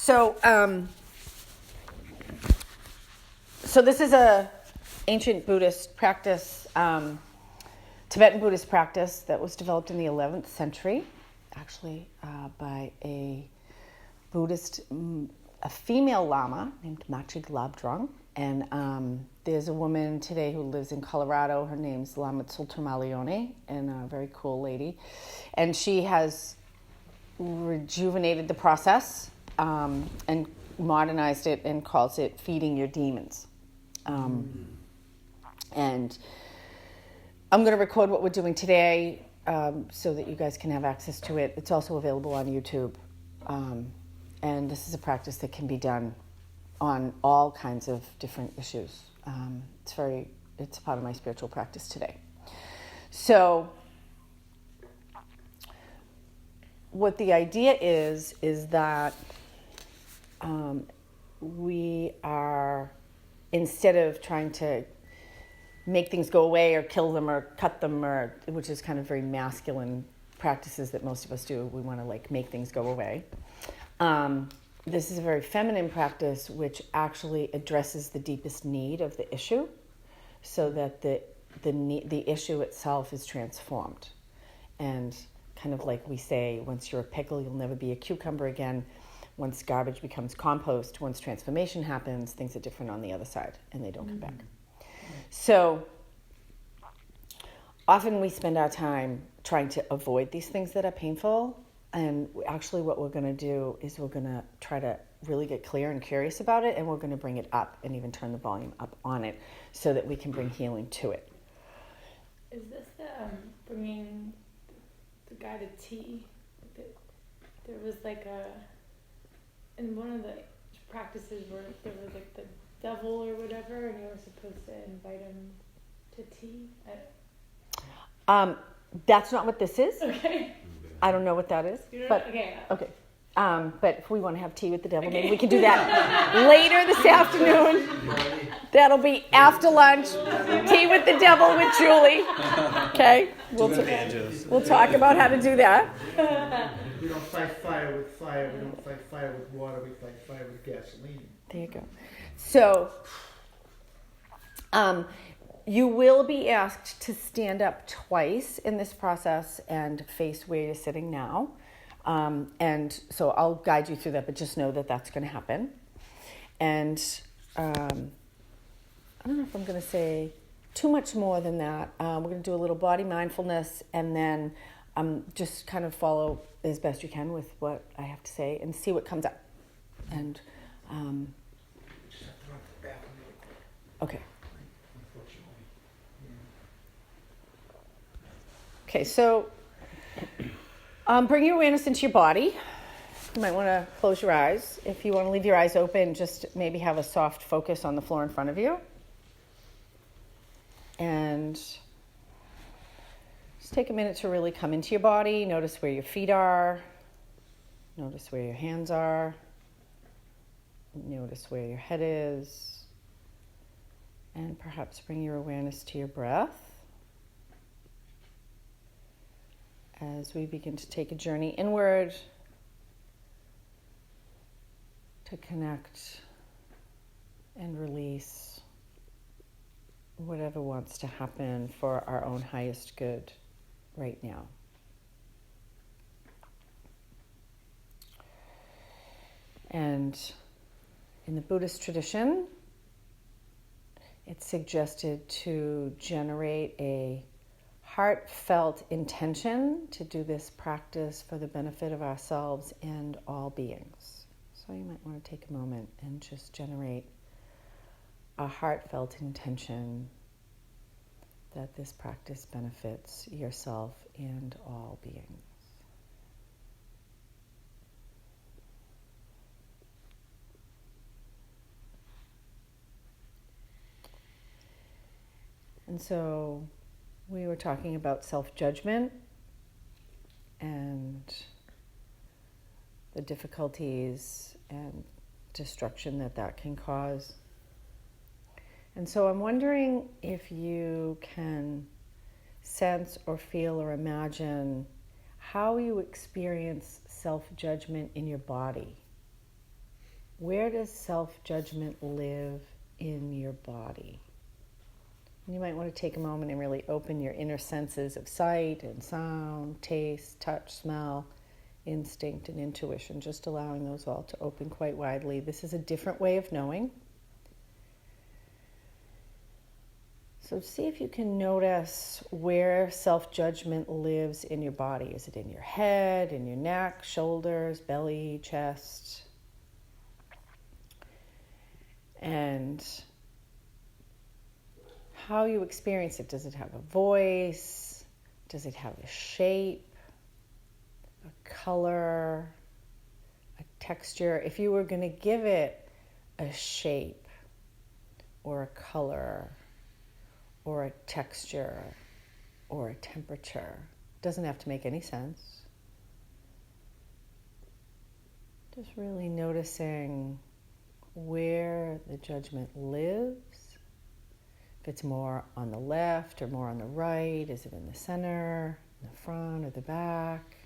So this is a ancient Buddhist practice, Tibetan Buddhist practice that was developed in the 11th century, actually by a Buddhist, a female Lama named Machig Labdrung. And there's a woman today who lives in Colorado. Her name's Lama Tsultrim Allione, and a very cool lady. And she has rejuvenated the process and modernized it and calls it feeding your demons. And I'm going to record what we're doing today so that you guys can have access to it. It's also available on YouTube. And this is a practice that can be done on all kinds of different issues. It's part of my spiritual practice today. So what the idea is that we are, instead of trying to make things go away or kill them or cut them, or which is kind of very masculine practices that most of us do, we want to make things go away. This is a very feminine practice which actually addresses the deepest need of the issue, so that the issue itself is transformed. And kind of like we say, once you're a pickle, you'll never be a cucumber again. Once garbage becomes compost, once transformation happens, things are different on the other side, and they don't come back. So often we spend our time trying to avoid these things that are painful. And actually what we're going to do is we're going to try to really get clear and curious about it, and we're going to bring it up and even turn the volume up on it so that we can bring healing to it. Is this the bringing the guided tea? There was in one of the practices where there was the devil or whatever, and you were supposed to invite him to tea? That's not what this is. Okay. I don't know what that is. But, okay. Okay. But if we want to have tea with the devil, maybe we can do that later this afternoon. That'll be after lunch. Tea with the devil with Julie. Okay? We'll talk about how to do that. We don't fight fire with fire. We don't fight fire with water. We fight fire with gasoline. There you go. So, you will be asked to stand up twice in this process and face where you're sitting now. And so I'll guide you through that, but just know that that's going to happen. And I don't know if I'm going to say too much more than that. We're going to do a little body mindfulness, and then just kind of follow as best you can with what I have to say and see what comes up. And okay. Okay, so bring your awareness into your body. You might want to close your eyes. If you want to leave your eyes open, just maybe have a soft focus on the floor in front of you. And just take a minute to really come into your body. Notice where your feet are. Notice where your hands are. Notice where your head is. And perhaps bring your awareness to your breath as we begin to take a journey inward to connect and release whatever wants to happen for our own highest good right now. And in the Buddhist tradition, it's suggested to generate a heartfelt intention to do this practice for the benefit of ourselves and all beings. So you might want to take a moment and just generate a heartfelt intention that this practice benefits yourself and all beings. And so we were talking about self-judgment and the difficulties and destruction that can cause. And so I'm wondering if you can sense or feel or imagine how you experience self-judgment in your body. where does self-judgment live in your body? You might want to take a moment and really open your inner senses of sight and sound, taste, touch, smell, instinct, and intuition, just allowing those all to open quite widely. This is a different way of knowing. So see if you can notice where self-judgment lives in your body. Is it in your head, in your neck, shoulders, belly, chest? And how you experience it. Does it have a voice? Does it have a shape, a color, a texture? If you were going to give it a shape or a color or a texture or a temperature, it doesn't have to make any sense. Just really noticing where the judgment lives. If it's more on the left or more on the right, is it in the center, in the front or the back?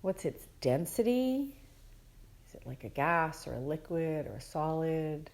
What's its density? Is it like a gas or a liquid or a solid?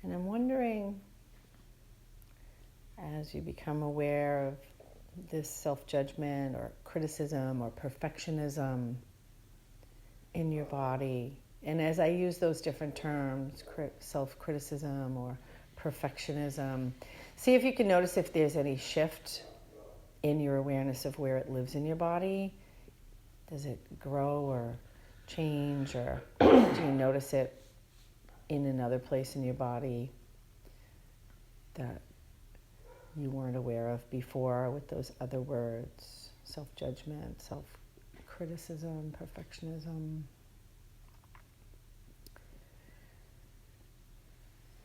And I'm wondering, as you become aware of this self-judgment or criticism or perfectionism in your body, and as I use those different terms, self-criticism or perfectionism, see if you can notice if there's any shift in your awareness of where it lives in your body. Does it grow or change, or do you notice it in another place in your body that you weren't aware of before with those other words? Self-judgment, self-criticism, perfectionism.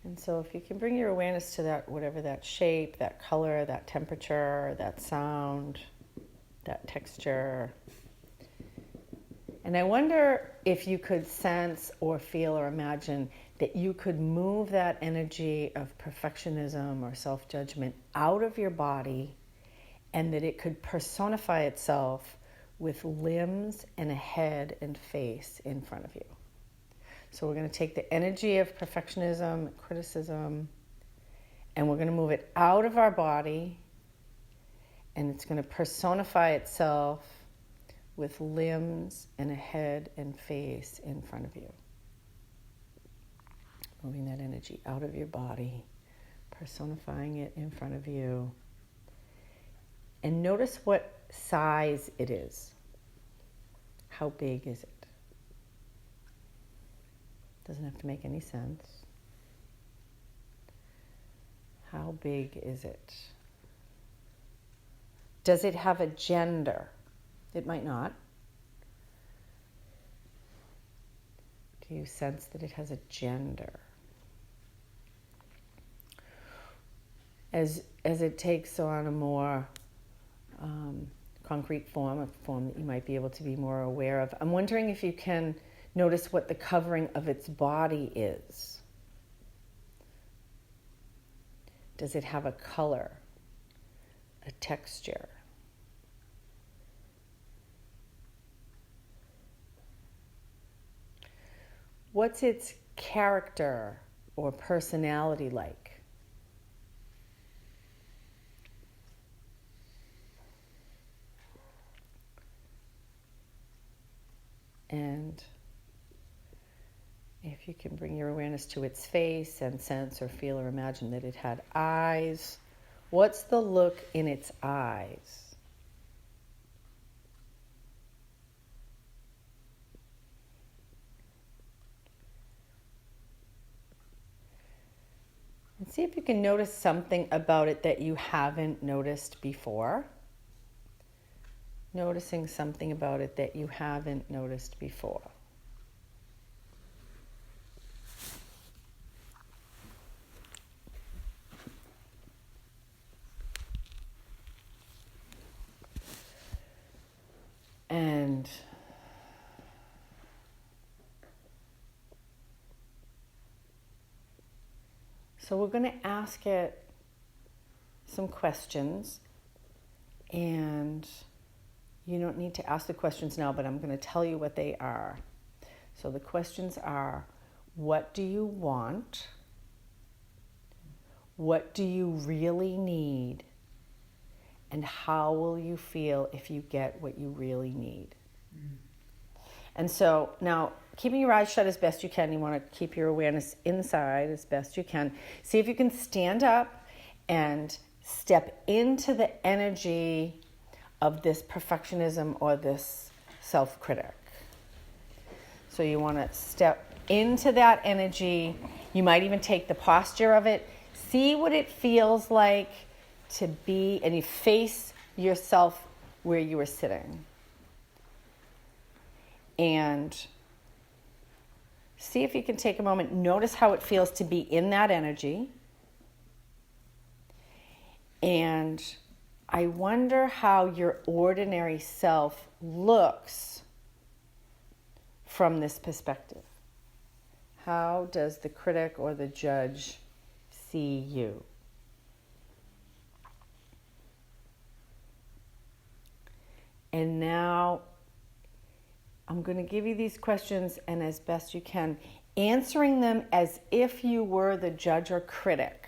And so if you can bring your awareness to that, whatever that shape, that color, that temperature, that sound, that texture. And I wonder if you could sense or feel or imagine that you could move that energy of perfectionism or self-judgment out of your body, and that it could personify itself with limbs and a head and face in front of you. So we're going to take the energy of perfectionism, criticism, and we're going to move it out of our body, and it's going to personify itself with limbs and a head and face in front of you. Moving that energy out of your body, personifying it in front of you. And notice what size it is. How big is it? Doesn't have to make any sense. How big is it? Does it have a gender? It might not. Do you sense that it has a gender? As it takes on a more concrete form, a form that you might be able to be more aware of, I'm wondering if you can notice what the covering of its body is. Does it have a color, a texture? What's its character or personality like? And if you can bring your awareness to its face and sense or feel or imagine that it had eyes, what's the look in its eyes? And see if you can notice something about it that you haven't noticed before. Noticing something about it that you haven't noticed before. And so we're going to ask it some questions, and you don't need to ask the questions now, but I'm going to tell you what they are. So the questions are, what do you want? What do you really need? And how will you feel if you get what you really need? And so now, keeping your eyes shut as best you can, you want to keep your awareness inside as best you can. See if you can stand up and step into the energy of this perfectionism or this self-critic. So you want to step into that energy. You might even take the posture of it. See what it feels like to be, and you face yourself where you were sitting. And see if you can take a moment, notice how it feels to be in that energy. And I wonder how your ordinary self looks from this perspective. How does the critic or the judge see you? And now I'm going to give you these questions, and as best you can, answering them as if you were the judge or critic.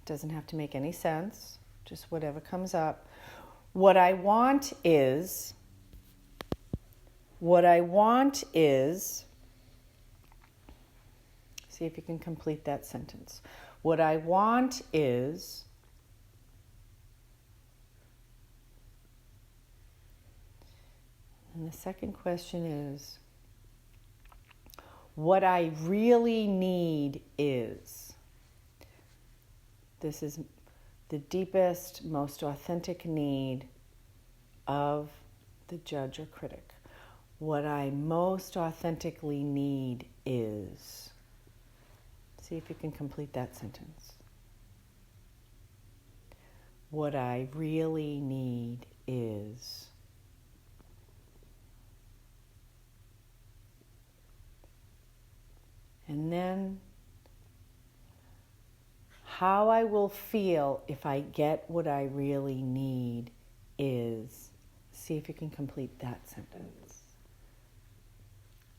Doesn't have to make any sense, just whatever comes up. What I want is, see if you can complete that sentence. What I want is, and the second question is, what I really need is. This is the deepest, most authentic need of the judge or critic. What I most authentically need is. See if you can complete that sentence. What I really need is. And then, how I will feel if I get what I really need is. See if you can complete that sentence.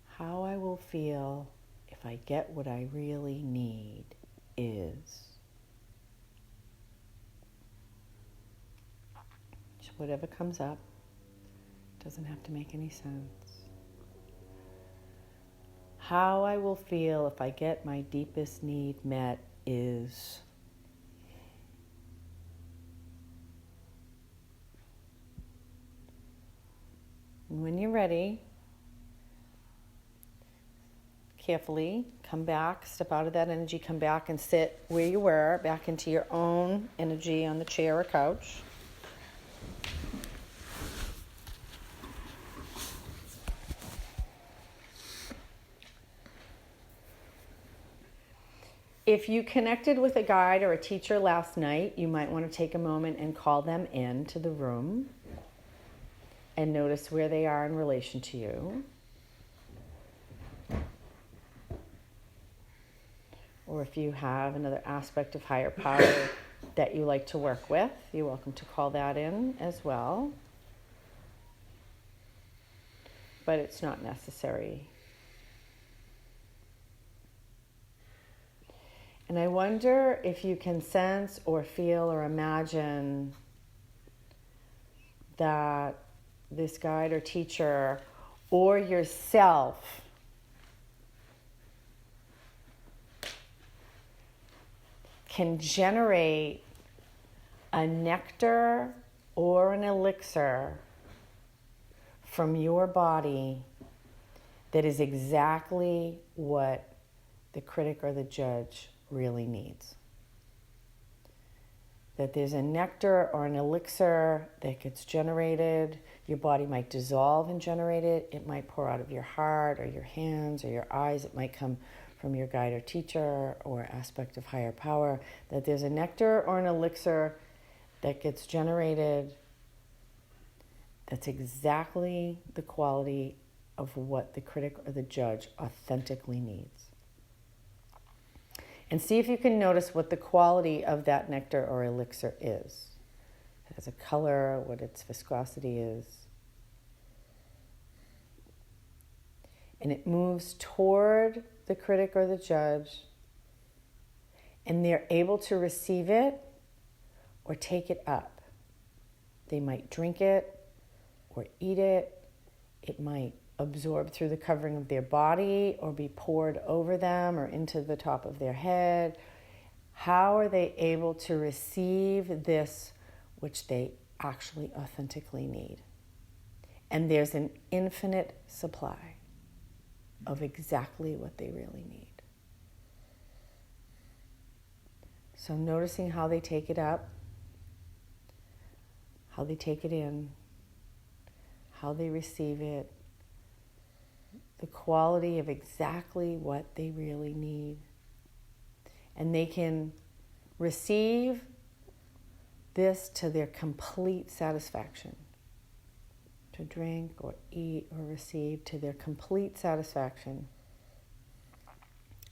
How I will feel if I get what I really need is. Just whatever comes up. Doesn't have to make any sense. How I will feel if I get my deepest need met is. And when you're ready, carefully come back, step out of that energy, come back and sit where you were, back into your own energy on the chair or couch. If you connected with a guide or a teacher last night, you might want to take a moment and call them into the room and notice where they are in relation to you. Or if you have another aspect of higher power that you like to work with, you're welcome to call that in as well. But it's not necessary. And I wonder if you can sense or feel or imagine that this guide or teacher or yourself can generate a nectar or an elixir from your body that is exactly what the critic or the judge really needs. That there's a nectar or an elixir that gets generated. Your body might dissolve and generate it. It might pour out of your heart or your hands or your eyes. It might come from your guide or teacher or aspect of higher power. That there's a nectar or an elixir that gets generated that's exactly the quality of what the critic or the judge authentically needs. And see if you can notice what the quality of that nectar or elixir is. If it has a color, what its viscosity is. And it moves toward the critic or the judge, and they're able to receive it or take it up. They might drink it or eat it. It might absorb through the covering of their body or be poured over them or into the top of their head. How are they able to receive this which they actually authentically need? And there's an infinite supply of exactly what they really need. So noticing how they take it up, how they take it in, how they receive it, the quality of exactly what they really need. And they can receive this to their complete satisfaction. To drink or eat or receive to their complete satisfaction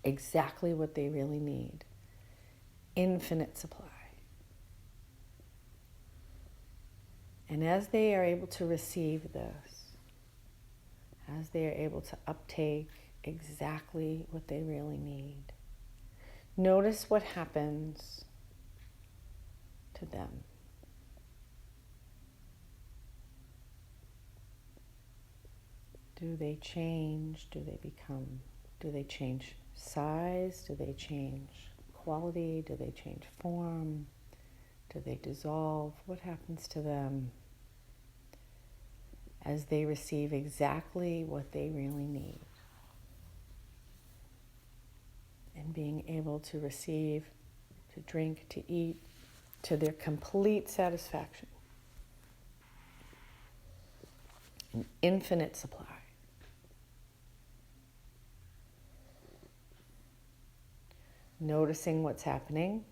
exactly what they really need. Infinite supply. And as they are able to receive this, as they are able to uptake exactly what they really need, notice what happens to them. Do they change? Do they become? Do they change size? Do they change quality? Do they change form? Do they dissolve? What happens to them as they receive exactly what they really need? And being able to receive, to drink, to eat, to their complete satisfaction. An infinite supply. Noticing what's happening.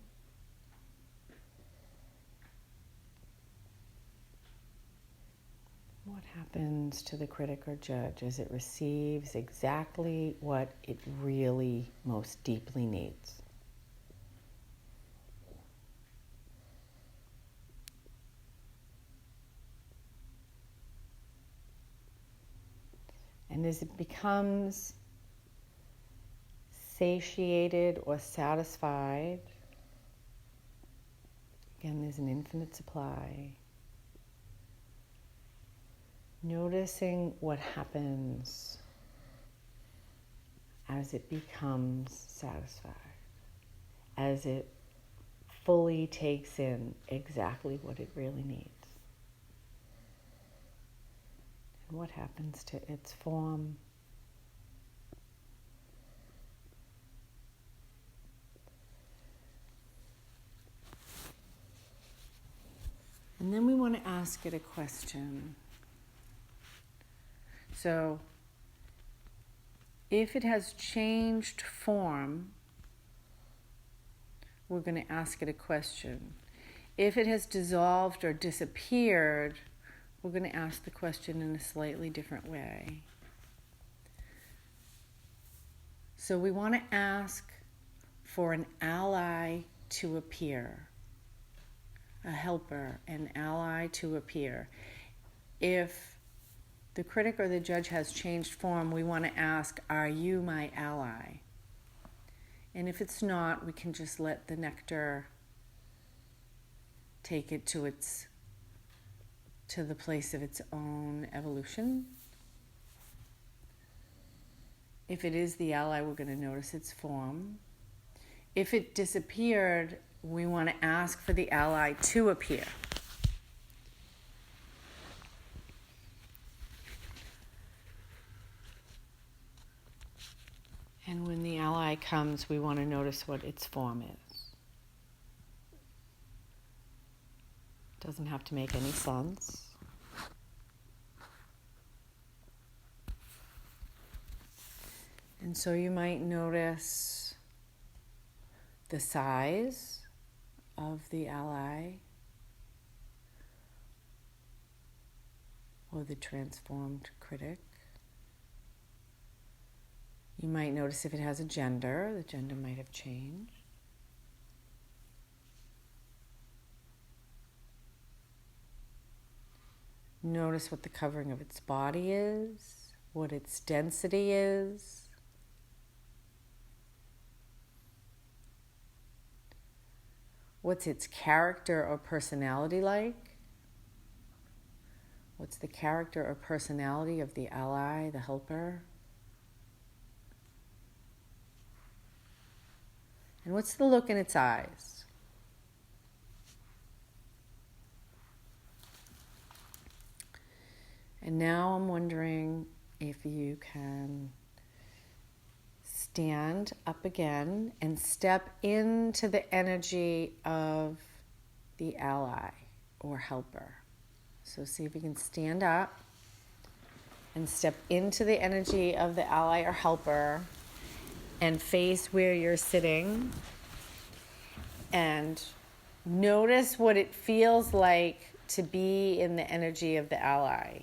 What happens to the critic or judge as it receives exactly what it really most deeply needs? And as it becomes satiated or satisfied, again, there's an infinite supply. Noticing what happens as it becomes satisfied, as it fully takes in exactly what it really needs. And what happens to its form. And then we want to ask it a question. So, if it has changed form, we're going to ask it a question. If it has dissolved or disappeared, we're going to ask the question in a slightly different way. So we want to ask for an ally to appear. A helper, an ally to appear. If the critic or the judge has changed form, we want to ask, are you my ally? And if it's not, we can just let the nectar take it to the place of its own evolution. If it is the ally, we're going to notice its form. If it disappeared, we want to ask for the ally to appear. And when the ally comes, we want to notice what its form is. It doesn't have to make any sense. And so you might notice the size of the ally or the transformed critic. You might notice if it has a gender, the gender might have changed. notice what the covering of its body is, what its density is. What's its character or personality like? What's the character or personality of the ally, the helper? And what's the look in its eyes? And now I'm wondering if you can stand up again and step into the energy of the ally or helper. So see if you can stand up and step into the energy of the ally or helper and face where you're sitting and notice what it feels like to be in the energy of the ally.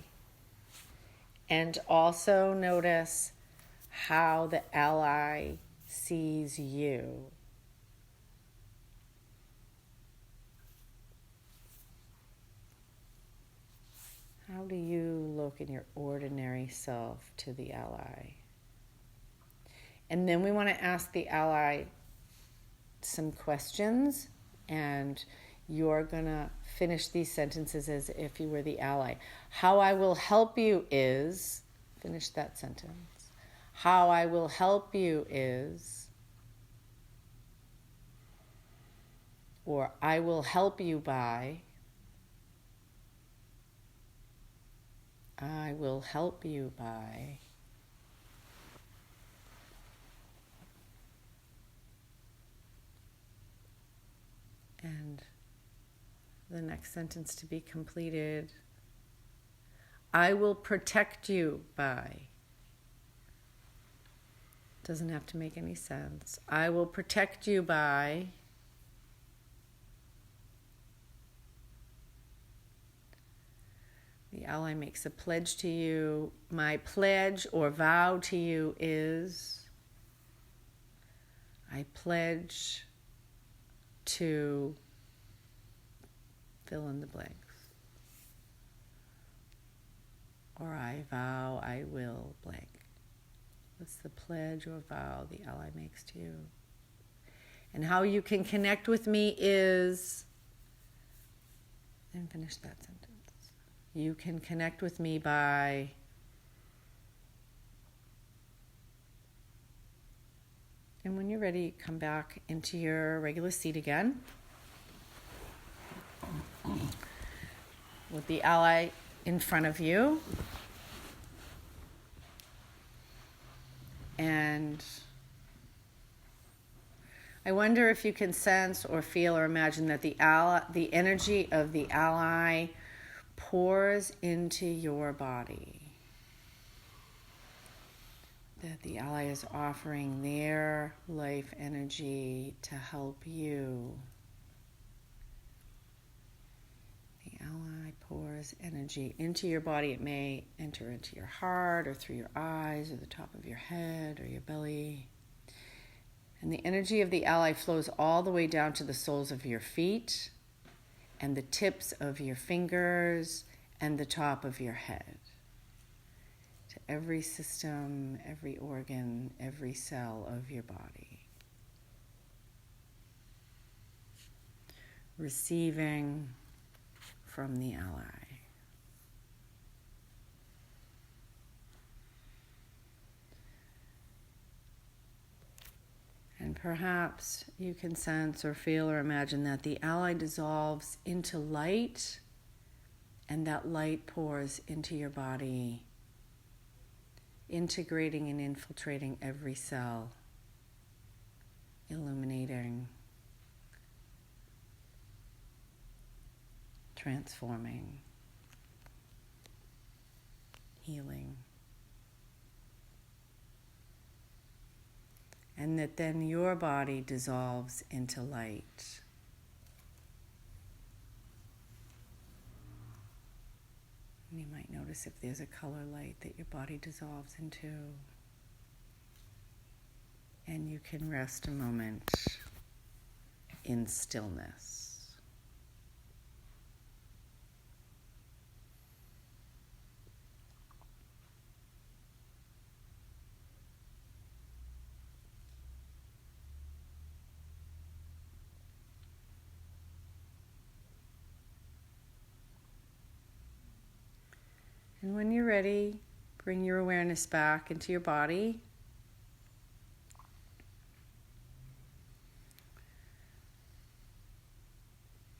And also notice how the ally sees you. How do you look in your ordinary self to the ally? And then we want to ask the ally some questions, and you're going to finish these sentences as if you were the ally. How I will help you is, finish that sentence. How I will help you is, or I will help you by, I will help you by. And the next sentence to be completed, I will protect you by. Doesn't have to make any sense. I will protect you by. The ally makes a pledge to you. My pledge or vow to you is, I pledge to fill in the blanks. Or I vow I will blank. What's the pledge or vow the ally makes to you? And how you can connect with me is, and finish that sentence. You can connect with me by, and when you're ready, come back into your regular seat again. With the ally in front of you. And I wonder if you can sense or feel or imagine that the energy of the ally pours into your body. That the ally is offering their life energy to help you. The ally pours energy into your body. It may enter into your heart or through your eyes or the top of your head or your belly. And the energy of the ally flows all the way down to the soles of your feet and the tips of your fingers and the top of your head. To every system, every organ, every cell of your body. Receiving from the ally. And perhaps you can sense or feel or imagine that the ally dissolves into light, and that light pours into your body, integrating and infiltrating every cell, illuminating, transforming, healing. And that then your body dissolves into light. And you might notice if there's a color light that your body dissolves into. And you can rest a moment in stillness. And when you're ready, bring your awareness back into your body.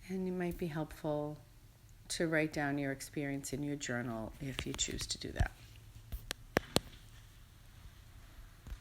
And it might be helpful to write down your experience in your journal if you choose to do that.